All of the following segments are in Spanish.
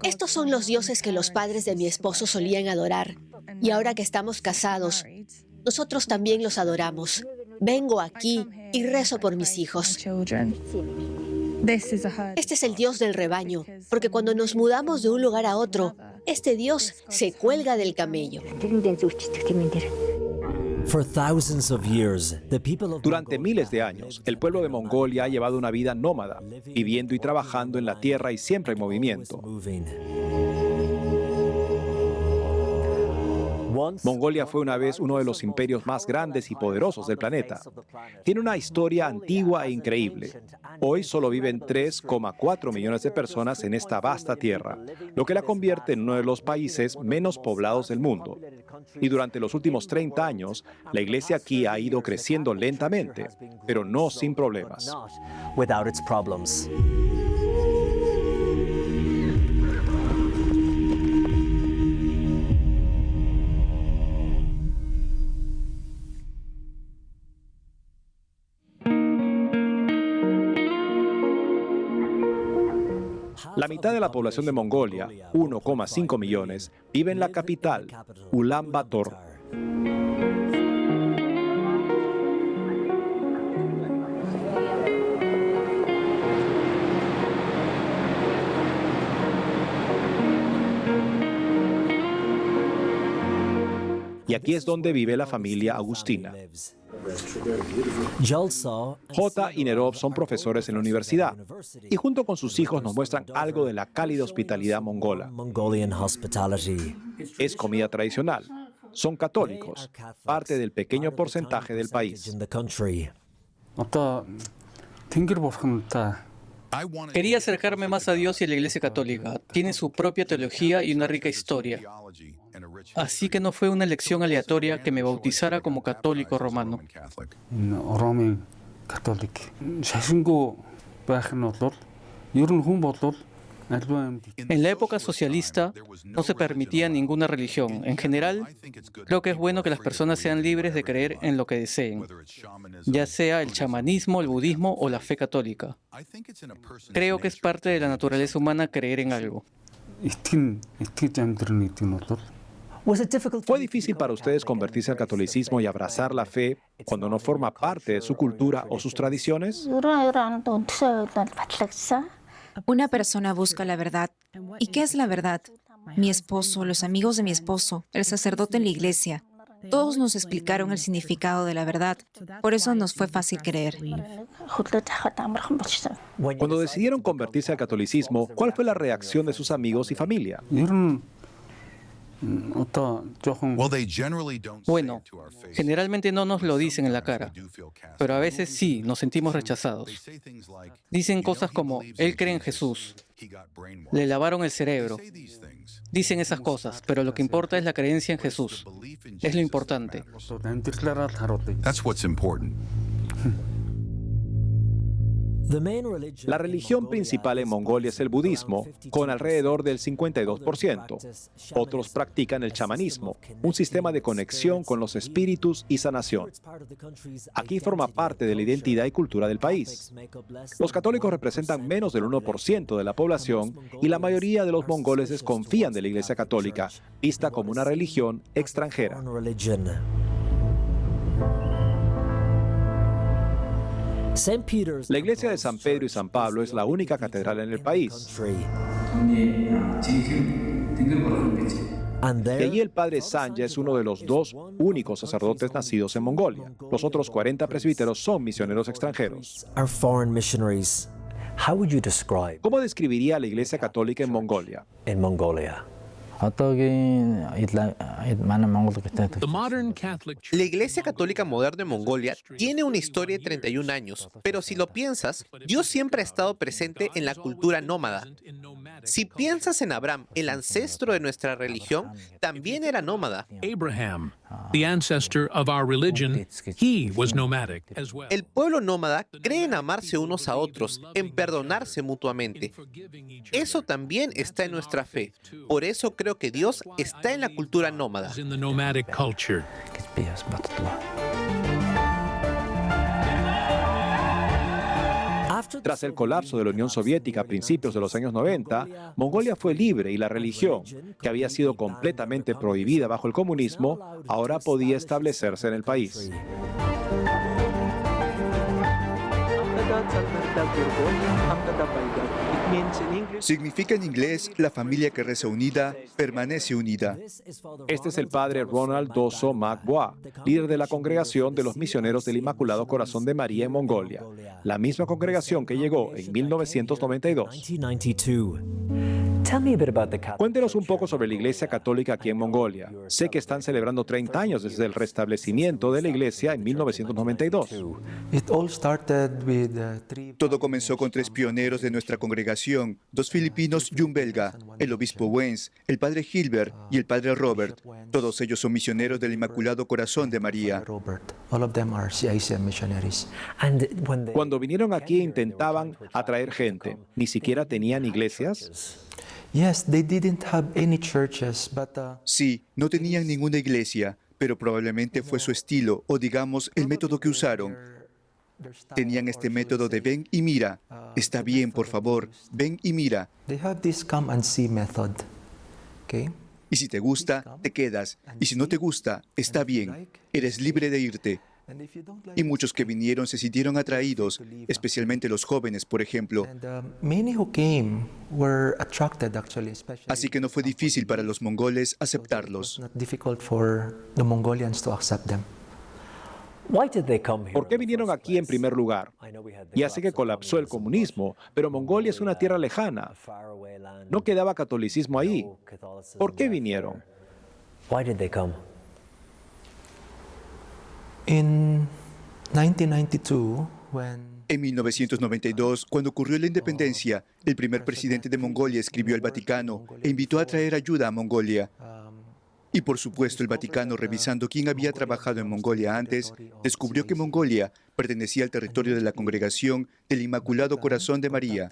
Estos son los dioses que los padres de mi esposo solían adorar. Y ahora que estamos casados, nosotros también los adoramos. Vengo aquí y rezo por mis hijos. Este es el Dios del rebaño, porque cuando nos mudamos de un lugar a otro, este Dios se cuelga del camello. Durante miles de años, el pueblo de Mongolia ha llevado una vida nómada, viviendo y trabajando en la tierra y siempre en movimiento. Mongolia fue una vez uno de los imperios más grandes y poderosos del planeta. Tiene una historia antigua e increíble. Hoy solo viven 3,4 millones de personas en esta vasta tierra, lo que la convierte en uno de los países menos poblados del mundo. Y durante los últimos 30 años, la iglesia aquí ha ido creciendo lentamente, pero no sin problemas. La mitad de la población de Mongolia, 1,5 millones, vive en la capital, Ulan Bator. Y aquí es donde vive la familia agustina. Jota y Nerov son profesores en la universidad y junto con sus hijos nos muestran algo de la cálida hospitalidad mongola. Es comida tradicional. Son católicos, parte del pequeño porcentaje del país. Quería acercarme más a Dios y a la Iglesia Católica. Tiene su propia teología y una rica historia. Así que no fue una elección aleatoria que me bautizara como católico romano. En la época socialista no se permitía ninguna religión. En general, creo que es bueno que las personas sean libres de creer en lo que deseen, ya sea el chamanismo, el budismo o la fe católica. Creo que es parte de la naturaleza humana creer en algo. ¿Fue difícil para ustedes convertirse al catolicismo y abrazar la fe cuando no forma parte de su cultura o sus tradiciones? Una persona busca la verdad. ¿Y qué es la verdad? Mi esposo, los amigos de mi esposo, el sacerdote en la iglesia. Todos nos explicaron el significado de la verdad. Por eso nos fue fácil creer. Cuando decidieron convertirse al catolicismo, ¿cuál fue la reacción de sus amigos y familia? Bueno, generalmente no nos lo dicen en la cara, pero a veces sí, nos sentimos rechazados. Dicen cosas como, él cree en Jesús, le lavaron el cerebro. Dicen esas cosas, pero lo que importa es la creencia en Jesús. Es lo importante. La religión principal en Mongolia es el budismo, con alrededor del 52%. Otros practican el chamanismo, un sistema de conexión con los espíritus y sanación. Aquí forma parte de la identidad y cultura del país. Los católicos representan menos del 1% de la población y la mayoría de los mongoles desconfían de la Iglesia Católica, vista como una religión extranjera. La iglesia de San Pedro y San Pablo es la única catedral en el país. Y allí el padre Sanja es uno de los 2 únicos sacerdotes nacidos en Mongolia. Los otros 40 presbíteros son misioneros extranjeros. ¿Cómo describiría la iglesia católica en Mongolia? La Iglesia Católica Moderna de Mongolia tiene una historia de 31 años, pero si lo piensas, Dios siempre ha estado presente en la cultura nómada. Si piensas en Abraham, el ancestro de nuestra religión, también era nómada. Abraham, the ancestor of our religion, he was nomadic as well. El pueblo nómada cree en amarse unos a otros, en perdonarse mutuamente. Eso también está en nuestra fe. Por eso creo que Dios está en la cultura nómada. In the nomadic culture. Tras el colapso de la Unión Soviética a principios de los años 90, Mongolia fue libre y la religión, que había sido completamente prohibida bajo el comunismo, ahora podía establecerse en el país. Significa en inglés, la familia que reza unida, permanece unida. Este es el padre Ronald Doso Magboa, líder de la congregación de los misioneros del Inmaculado Corazón de María en Mongolia, la misma congregación que llegó en 1992. Cuéntenos un poco sobre la Iglesia Católica aquí en Mongolia. Sé que están celebrando 30 años desde el restablecimiento de la Iglesia en 1992. Todo comenzó con 3 pioneros de nuestra congregación, 2 filipinos y un belga, el obispo Wens, el padre Gilbert y el padre Robert. Todos ellos son misioneros del Inmaculado Corazón de María. Cuando vinieron aquí intentaban atraer gente. ¿Ni siquiera tenían iglesias? Sí, no tenían ninguna iglesia, pero probablemente fue su estilo, o digamos, el método que usaron. Tenían este método de ven y mira. Está bien, por favor, ven y mira. Y si te gusta, te quedas. Y si no te gusta, está bien. Eres libre de irte. Y muchos que vinieron se sintieron atraídos, especialmente los jóvenes, por ejemplo. Así que no fue difícil para los mongoles aceptarlos. ¿Por qué vinieron aquí en primer lugar? Ya sé que colapsó el comunismo, pero Mongolia es una tierra lejana. No quedaba catolicismo ahí. ¿Por qué vinieron? En 1992, cuando ocurrió la independencia, el primer presidente de Mongolia escribió al Vaticano e invitó a traer ayuda a Mongolia. Y por supuesto, el Vaticano, revisando quién había trabajado en Mongolia antes, descubrió que Mongolia pertenecía al territorio de la Congregación del Inmaculado Corazón de María.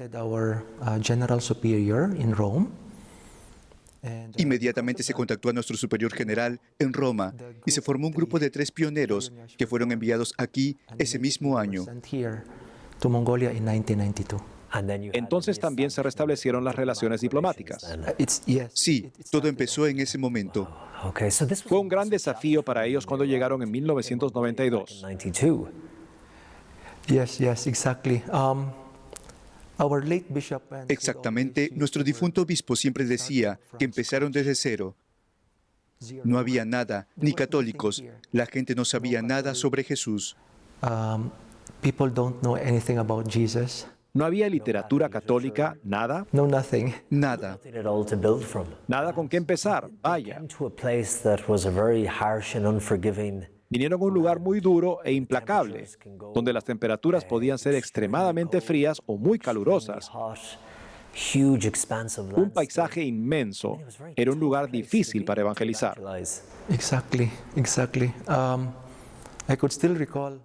Inmediatamente se contactó a nuestro superior general en Roma y se formó un grupo de 3 pioneros que fueron enviados aquí ese mismo año. Entonces también se restablecieron las relaciones diplomáticas. Sí, todo empezó en ese momento. Fue un gran desafío para ellos cuando llegaron en 1992. Exactamente, nuestro difunto obispo siempre decía que empezaron desde cero. No había nada, ni católicos. La gente no sabía nada sobre Jesús. No había literatura católica, nada. Nada. Nada con qué empezar, vaya. Vinieron a un lugar muy duro e implacable, donde las temperaturas podían ser extremadamente frías o muy calurosas. Un paisaje inmenso. Era un lugar difícil para evangelizar.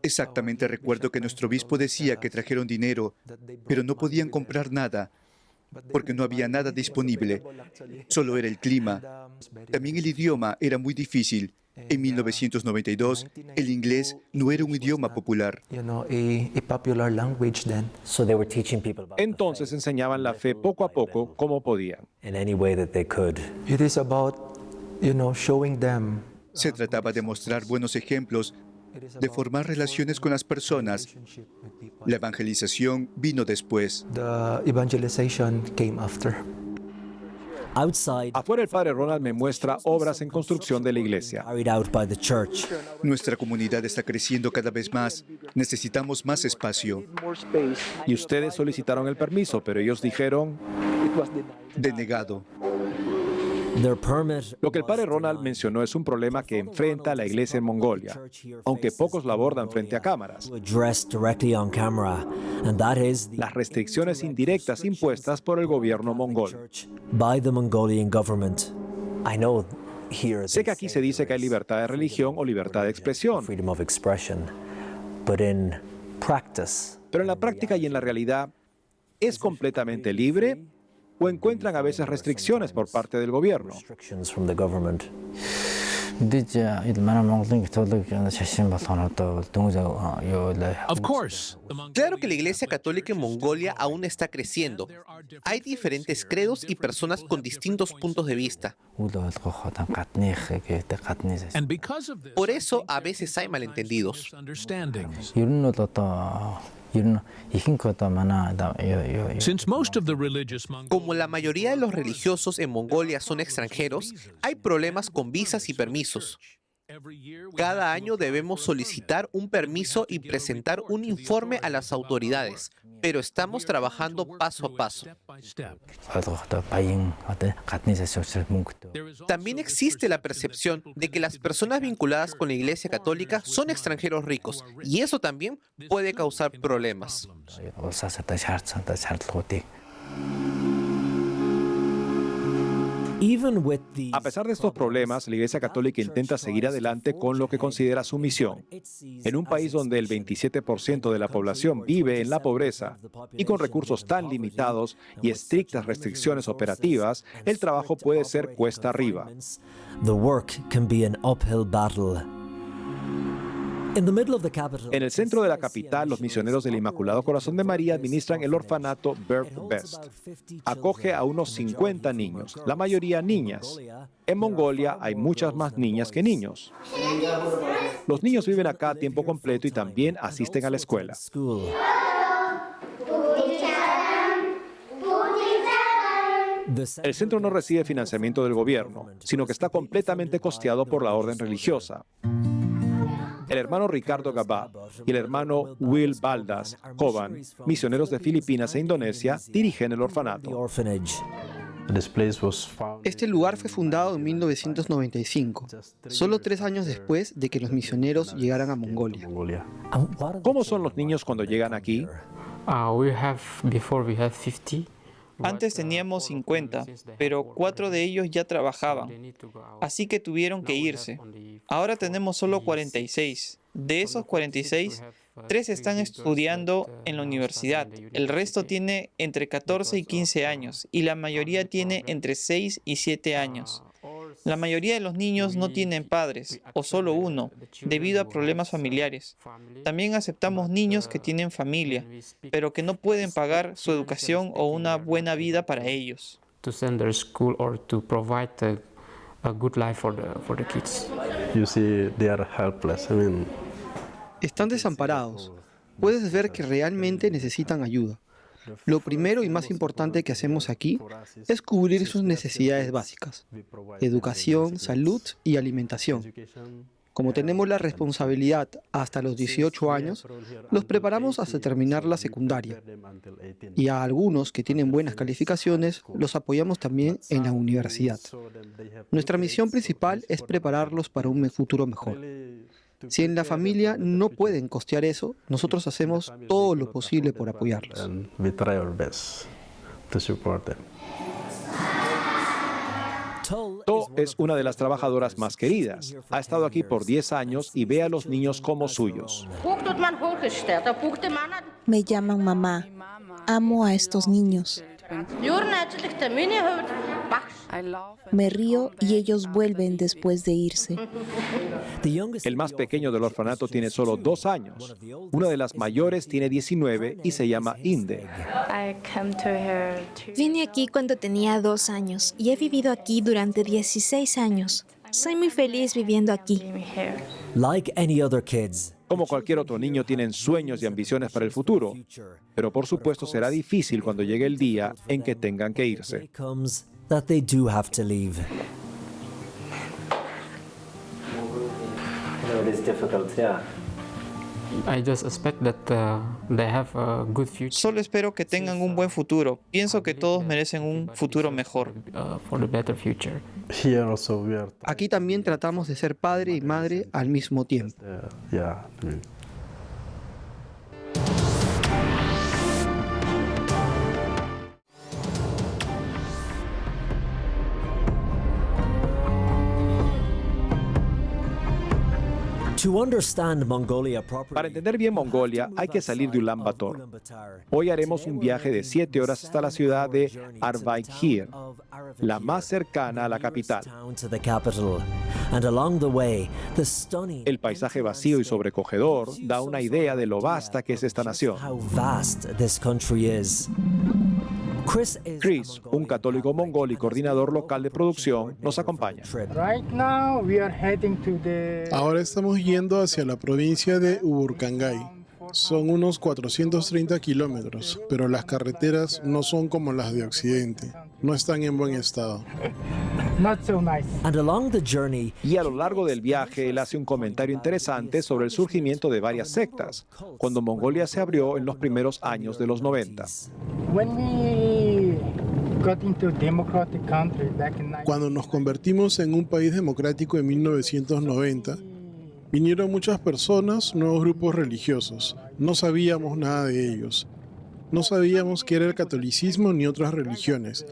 Exactamente, recuerdo que nuestro obispo decía que trajeron dinero, pero no podían comprar nada, porque no había nada disponible. Solo era el clima. También el idioma era muy difícil. En 1992, el inglés no era un idioma popular. Entonces enseñaban la fe poco a poco como podían. Se trataba de mostrar buenos ejemplos, de formar relaciones con las personas. La evangelización vino después. Afuera el padre Ronald me muestra obras en construcción de la iglesia. Nuestra comunidad está creciendo cada vez más. Necesitamos más espacio. Y ustedes solicitaron el permiso, pero ellos dijeron... Denegado. Lo que el padre Ronald mencionó es un problema que enfrenta la iglesia en Mongolia, aunque pocos lo abordan frente a cámaras. Las restricciones indirectas impuestas por el gobierno mongol. Sé que aquí se dice que hay libertad de religión o libertad de expresión, pero en la práctica y en la realidad, ¿es completamente libre? ¿O encuentran a veces restricciones por parte del gobierno? Of course, Claro que la Iglesia Católica en Mongolia aún está creciendo. Hay diferentes credos y personas con distintos puntos de vista. and because of this, Por eso a veces hay malentendidos. misunderstandings. Since most of the religious Como la mayoría de los religiosos en Mongolia son extranjeros, hay problemas con visas y permisos. every year we Cada año debemos solicitar un permiso y presentar un informe a las autoridades, pero estamos trabajando paso a paso. step by step. There is También existe la percepción de que las personas vinculadas con la Iglesia Católica son extranjeros ricos, y eso también puede causar problemas. A pesar de estos problemas, la Iglesia Católica intenta seguir adelante con lo que considera su misión. En un país donde el 27% de la población vive en la pobreza y con recursos tan limitados y estrictas restricciones operativas, el trabajo puede ser cuesta arriba. The work can be an uphill battle. En el centro de la capital, los misioneros del Inmaculado Corazón de María administran el orfanato Birth Best. Acoge a unos 50 niños, la mayoría niñas. En Mongolia hay muchas más niñas que niños. Los niños viven acá a tiempo completo y también asisten a la escuela. El centro no recibe financiamiento del gobierno, sino que está completamente costeado por la orden religiosa. El hermano Ricardo Gabá y el hermano Will Baldas Koban, misioneros de Filipinas e Indonesia, dirigen el orfanato. Este lugar fue fundado en 1995, solo 3 años después de que los misioneros llegaran a Mongolia. ¿Cómo son los niños cuando llegan aquí? Antes teníamos 50, pero 4 de ellos ya trabajaban, así que tuvieron que irse. Ahora tenemos solo 46. De esos 46, 3 están estudiando en la universidad. El resto tiene entre 14 y 15 años y la mayoría tiene entre 6 y 7 años. La mayoría de los niños no tienen padres, o solo uno, debido a problemas familiares. También aceptamos niños que tienen familia, pero que no pueden pagar su educación o una buena vida para ellos. Están desamparados. Puedes ver que realmente necesitan ayuda. Lo primero y más importante que hacemos aquí es cubrir sus necesidades básicas: educación, salud y alimentación. Como tenemos la responsabilidad hasta los 18 años, los preparamos hasta terminar la secundaria. Y a algunos que tienen buenas calificaciones, los apoyamos también en la universidad. Nuestra misión principal es prepararlos para un futuro mejor. Si en la familia no pueden costear eso, nosotros hacemos todo lo posible por apoyarlos. To es una de las trabajadoras más queridas. Ha estado aquí por 10 años y ve a los niños como suyos. Me llaman mamá. Amo a estos niños. Me río y ellos vuelven después de irse. El más pequeño del orfanato tiene solo 2 años. Una de las mayores tiene 19 y se llama Inde. Vine aquí cuando tenía 2 años y he vivido aquí durante 16 años. Soy muy feliz viviendo aquí. Like any other kids, Como cualquier otro niño, tienen sueños y ambiciones para el futuro, pero por supuesto será difícil cuando llegue el día en que tengan que irse. comes that they do have to leave. Solo espero que tengan un buen futuro. Pienso que todos merecen un futuro mejor. Aquí también tratamos de ser padre y madre al mismo tiempo. Para entender bien Mongolia, hay que salir de Ulan Bator. Hoy haremos un viaje de 7 horas hasta la ciudad de Arvaikir, la más cercana a la capital. El paisaje vacío y sobrecogedor da una idea de lo vasta que es esta nación. Chris, un católico mongol y coordinador local de producción, nos acompaña. Ahora estamos yendo hacia la provincia de Uburkangay. Son unos 430 kilómetros, pero las carreteras no son como las de Occidente. No están en buen estado. Y a lo largo del viaje, él hace un comentario interesante sobre el surgimiento de varias sectas, cuando Mongolia se abrió en los primeros años de los 90. Cuando nos convertimos en un país democrático en 1990, vinieron muchas personas, nuevos grupos religiosos. No sabíamos nada de ellos. No sabíamos qué era el catolicismo ni otras religiones.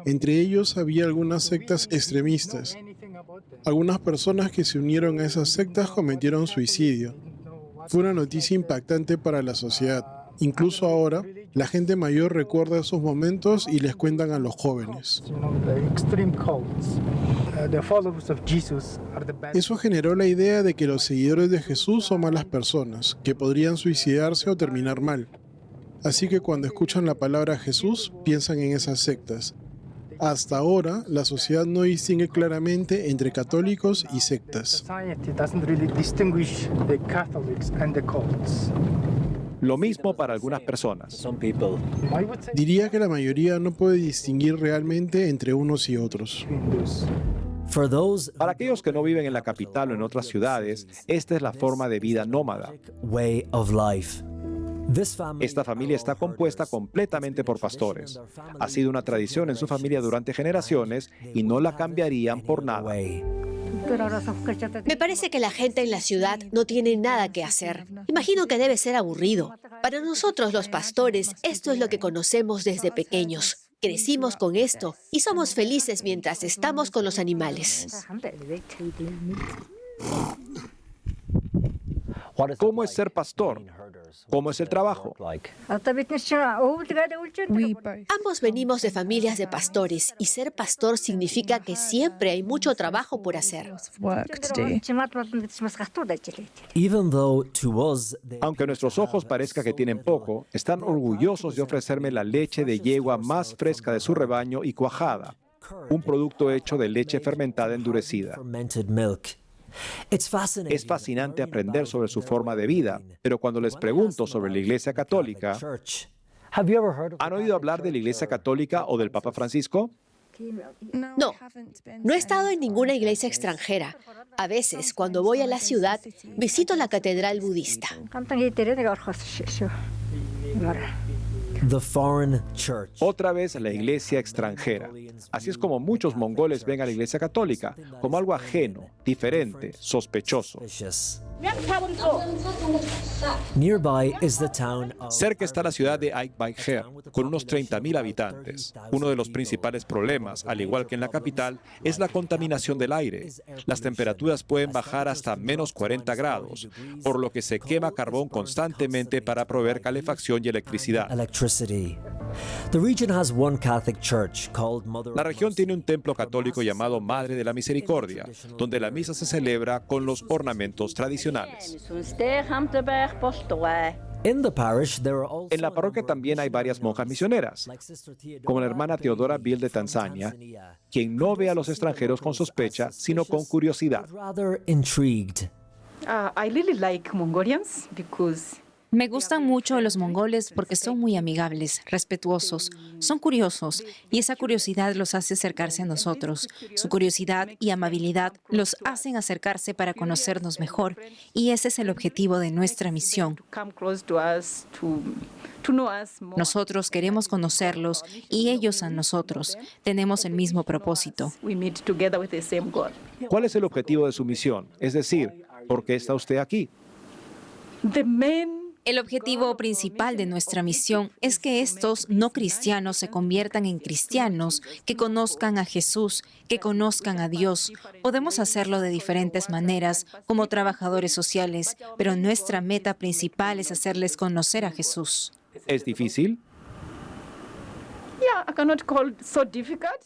Entre ellos había algunas sectas extremistas. Algunas personas que se unieron a esas sectas cometieron suicidio. Fue una noticia impactante para la sociedad. Incluso ahora, la gente mayor recuerda esos momentos y les cuentan a los jóvenes. Eso generó la idea de que los seguidores de Jesús son malas personas, que podrían suicidarse o terminar mal. Así que cuando escuchan la palabra Jesús, piensan en esas sectas. Hasta ahora, la sociedad no distingue claramente entre católicos y sectas. Lo mismo para algunas personas. Diría que la mayoría no puede distinguir realmente entre unos y otros. Para aquellos que no viven en la capital o en otras ciudades, esta es la forma de vida nómada. Esta familia está compuesta completamente por pastores. Ha sido una tradición en su familia durante generaciones y no la cambiarían por nada. Me parece que la gente en la ciudad no tiene nada que hacer. Imagino que debe ser aburrido. Para nosotros los pastores, esto es lo que conocemos desde pequeños. Crecimos con esto y somos felices mientras estamos con los animales. ¿Cómo es ser pastor? ¿Cómo es el trabajo? Ambos venimos de familias de pastores y ser pastor significa que siempre hay mucho trabajo por hacer. Aunque a nuestros ojos parezca que tienen poco, están orgullosos de ofrecerme la leche de yegua más fresca de su rebaño y cuajada, un producto hecho de leche fermentada endurecida. Es fascinante aprender sobre su forma de vida, pero cuando les pregunto sobre la Iglesia Católica, ¿han oído hablar de la Iglesia Católica o del Papa Francisco? No he estado en ninguna iglesia extranjera. A veces, cuando voy a la ciudad, visito la catedral budista. Otra vez la iglesia extranjera. Así es como muchos mongoles ven a la iglesia católica, como algo ajeno, diferente, sospechoso. Cerca está la ciudad de Aitbaijer, con unos 30.000 habitantes. Uno de los principales problemas, al igual que en la capital, es la contaminación del aire. Las temperaturas pueden bajar hasta menos 40 grados, por lo que se quema carbón constantemente para proveer calefacción y electricidad. La región tiene un templo católico llamado Madre de la Misericordia, donde la misa se celebra con los ornamentos tradicionales. En la parroquia también hay varias monjas misioneras, como la hermana Teodora Bill de Tanzania, quien no ve a los extranjeros con sospecha, sino con curiosidad. Me gustan mucho los mongoles porque son muy amigables, respetuosos, son curiosos y esa curiosidad los hace acercarse a nosotros. Su curiosidad y amabilidad los hacen acercarse para conocernos mejor y ese es el objetivo de nuestra misión. Nosotros queremos conocerlos y ellos a nosotros. Tenemos el mismo propósito. ¿Cuál es el objetivo de su misión? Es decir, ¿por qué está usted aquí? El objetivo principal de nuestra misión es que estos no cristianos se conviertan en cristianos, que conozcan a Jesús, que conozcan a Dios. Podemos hacerlo de diferentes maneras, como trabajadores sociales, pero nuestra meta principal es hacerles conocer a Jesús. ¿Es difícil?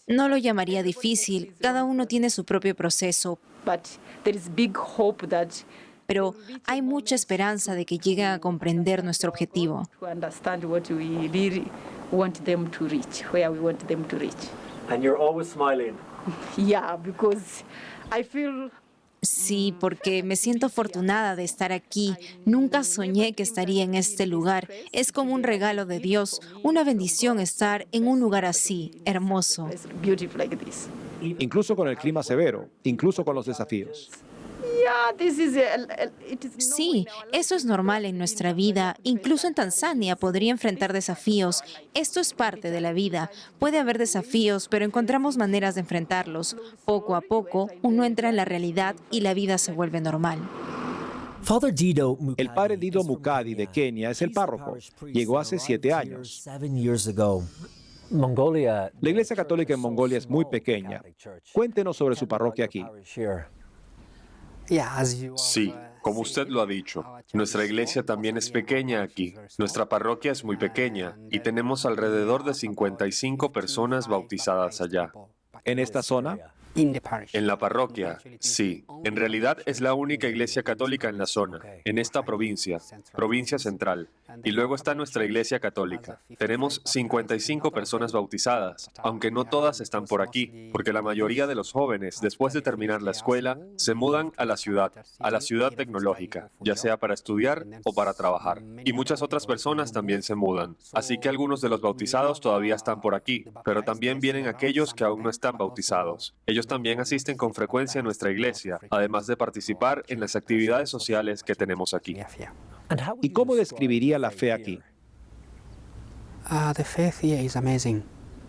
No lo llamaría difícil, cada uno tiene su propio proceso, pero hay mucha esperanza de que lleguen a comprender nuestro objetivo. And you're always smiling. Sí, porque me siento afortunada de estar aquí. Nunca soñé que estaría en este lugar. Es como un regalo de Dios, una bendición estar en un lugar así, hermoso. Incluso con el clima severo, incluso con los desafíos. Sí, eso es normal en nuestra vida. Incluso en Tanzania podría enfrentar desafíos. Esto es parte de la vida. Puede haber desafíos, pero encontramos maneras de enfrentarlos. Poco a poco, uno entra en la realidad y la vida se vuelve normal. El padre Dido Mukadi de Kenia es el párroco. Llegó hace 7 años. La Iglesia Católica en Mongolia es muy pequeña. Cuéntenos sobre su parroquia aquí. Sí, como usted lo ha dicho, nuestra iglesia también es pequeña aquí. Nuestra parroquia es muy pequeña y tenemos alrededor de 55 personas bautizadas allá. ¿En esta zona? En la parroquia, sí. En realidad es la única iglesia católica en la zona, en esta provincia central. Y luego está nuestra iglesia católica. Tenemos 55 personas bautizadas, aunque no todas están por aquí, porque la mayoría de los jóvenes, después de terminar la escuela, se mudan a la ciudad tecnológica, ya sea para estudiar o para trabajar. Y muchas otras personas también se mudan. Así que algunos de los bautizados todavía están por aquí, pero también vienen aquellos que aún no están bautizados. Ellos también asisten con frecuencia a nuestra iglesia, además de participar en las actividades sociales que tenemos aquí. ¿Y cómo describiría la fe aquí?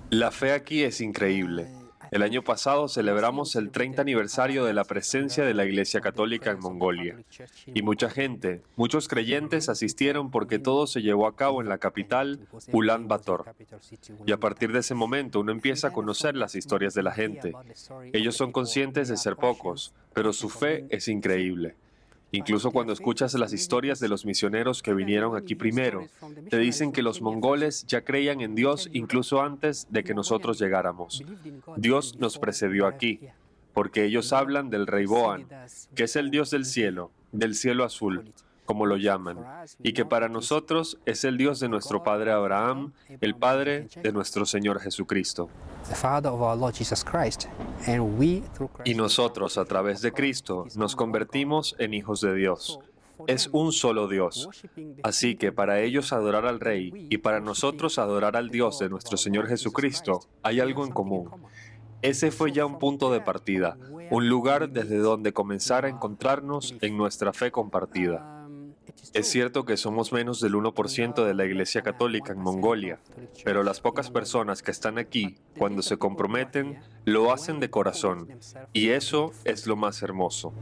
La fe aquí es increíble. El año pasado celebramos el 30 aniversario de la presencia de la Iglesia Católica en Mongolia. Y mucha gente, muchos creyentes asistieron porque todo se llevó a cabo en la capital, Ulan Bator. Y a partir de ese momento uno empieza a conocer las historias de la gente. Ellos son conscientes de ser pocos, pero su fe es increíble. Incluso cuando escuchas las historias de los misioneros que vinieron aquí primero, te dicen que los mongoles ya creían en Dios incluso antes de que nosotros llegáramos. Dios nos precedió aquí, porque ellos hablan del rey Boan, que es el Dios del cielo azul, como lo llaman, y que para nosotros es el Dios de nuestro padre Abraham, el Padre de nuestro Señor Jesucristo. Y nosotros, a través de Cristo, nos convertimos en hijos de Dios. Es un solo Dios. Así que para ellos adorar al Rey y para nosotros adorar al Dios de nuestro Señor Jesucristo, hay algo en común. Ese fue ya un punto de partida, un lugar desde donde comenzar a encontrarnos en nuestra fe compartida. Es cierto que somos menos del 1% de la Iglesia Católica en Mongolia, pero las pocas personas que están aquí, cuando se comprometen, lo hacen de corazón, y eso es lo más hermoso.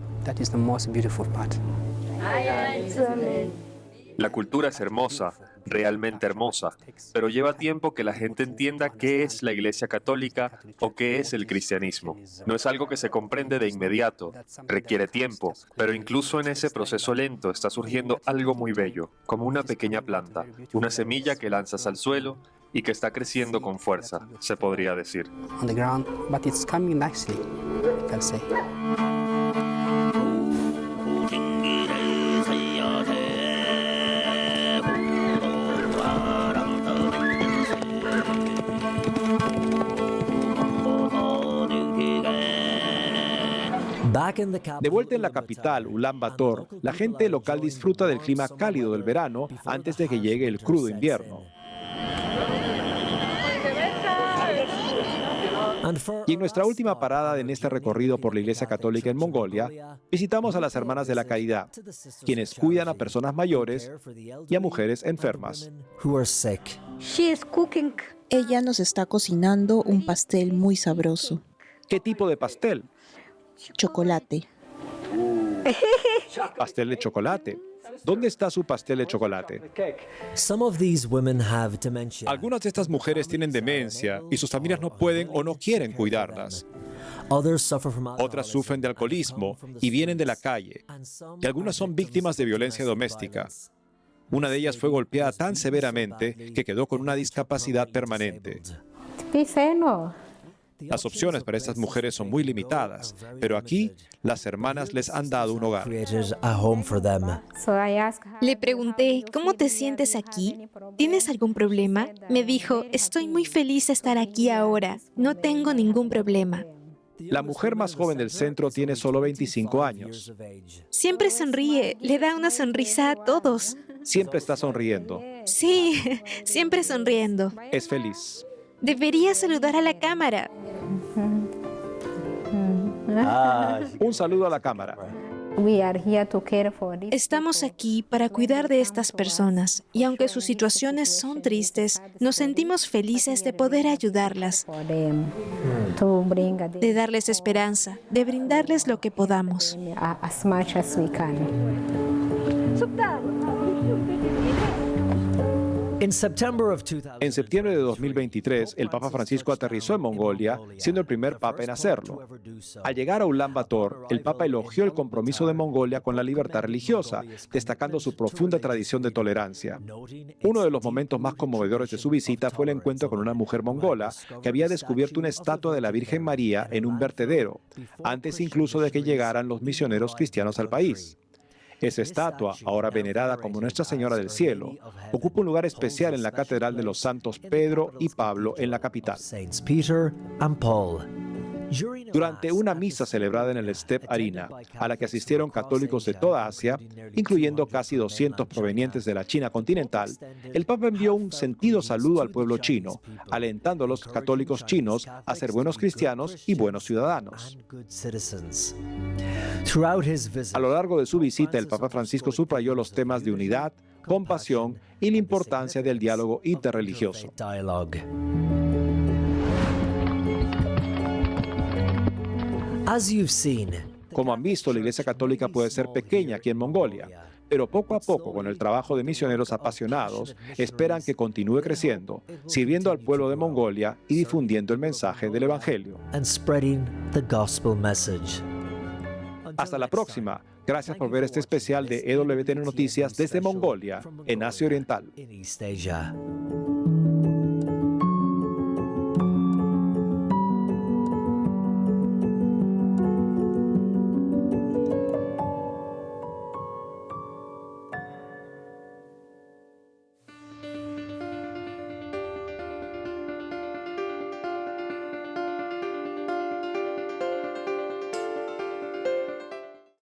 La cultura es hermosa, realmente hermosa, pero lleva tiempo que la gente entienda qué es la Iglesia Católica o qué es el cristianismo. No es algo que se comprende de inmediato, requiere tiempo, pero incluso en ese proceso lento está surgiendo algo muy bello, como una pequeña planta, una semilla que lanzas al suelo y que está creciendo con fuerza, se podría decir. De vuelta en la capital, Ulan Bator, la gente local disfruta del clima cálido del verano antes de que llegue el crudo invierno. Y en nuestra última parada en este recorrido por la Iglesia Católica en Mongolia, visitamos a las Hermanas de la Caridad, quienes cuidan a personas mayores y a mujeres enfermas. Ella nos está cocinando un pastel muy sabroso. ¿Qué tipo de pastel? Chocolate. Pastel de chocolate. ¿dónde está su pastel de chocolate? Some of these women have dementia. Algunas de estas mujeres tienen demencia y sus familias no pueden o no quieren cuidarlas. Others suffer from Otras sufren de alcoholismo y vienen de la calle. Y algunas son víctimas de violencia doméstica. Una de ellas fue golpeada tan severamente que quedó con una discapacidad permanente. Las opciones para estas mujeres son muy limitadas, pero aquí las hermanas les han dado un hogar. created a home for them. Le pregunté, ¿cómo te sientes aquí? ¿Tienes algún problema? Me dijo, estoy muy feliz de estar aquí ahora. No tengo ningún problema. La mujer más joven del centro tiene solo 25 años. Siempre sonríe, le da una sonrisa a todos. Siempre está sonriendo. Sí, siempre sonriendo. Es feliz. Debería saludar a la cámara. Un saludo a la cámara. Estamos aquí para cuidar de estas personas y aunque sus situaciones son tristes, nos sentimos felices de poder ayudarlas, de darles esperanza, de brindarles lo que podamos. In September of 2000, En septiembre de 2023, el Papa Francisco aterrizó en Mongolia, siendo el primer papa en hacerlo. Al llegar a Ulan Bator, el Papa elogió el compromiso de Mongolia con la libertad religiosa, destacando su profunda tradición de tolerancia. Uno de los momentos más conmovedores de su visita fue el encuentro con una mujer mongola que había descubierto una estatua de la Virgen María en un vertedero, antes incluso de que llegaran los misioneros cristianos al país. Esa estatua, ahora venerada como Nuestra Señora del Cielo, ocupa un lugar especial en la Catedral de los Santos Pedro y Pablo en la capital. Saints Peter and Paul. Durante una misa celebrada en el Step Arena, a la que asistieron católicos de toda Asia, incluyendo casi 200 provenientes de la China continental, el Papa envió un sentido saludo al pueblo chino, alentando a los católicos chinos a ser buenos cristianos y buenos ciudadanos. A lo largo de su visita, el Papa Francisco subrayó los temas de unidad, compasión y la importancia del diálogo interreligioso. As you've seen, Como han visto, la Iglesia Católica puede ser pequeña aquí en Mongolia, pero poco a poco, con el trabajo de misioneros apasionados, esperan que continúe creciendo, sirviendo al pueblo de Mongolia y difundiendo el mensaje del Evangelio. and spreading the gospel message. Hasta la próxima. Gracias por ver este especial de EWTN Noticias desde Mongolia, en Asia Oriental. In East Asia.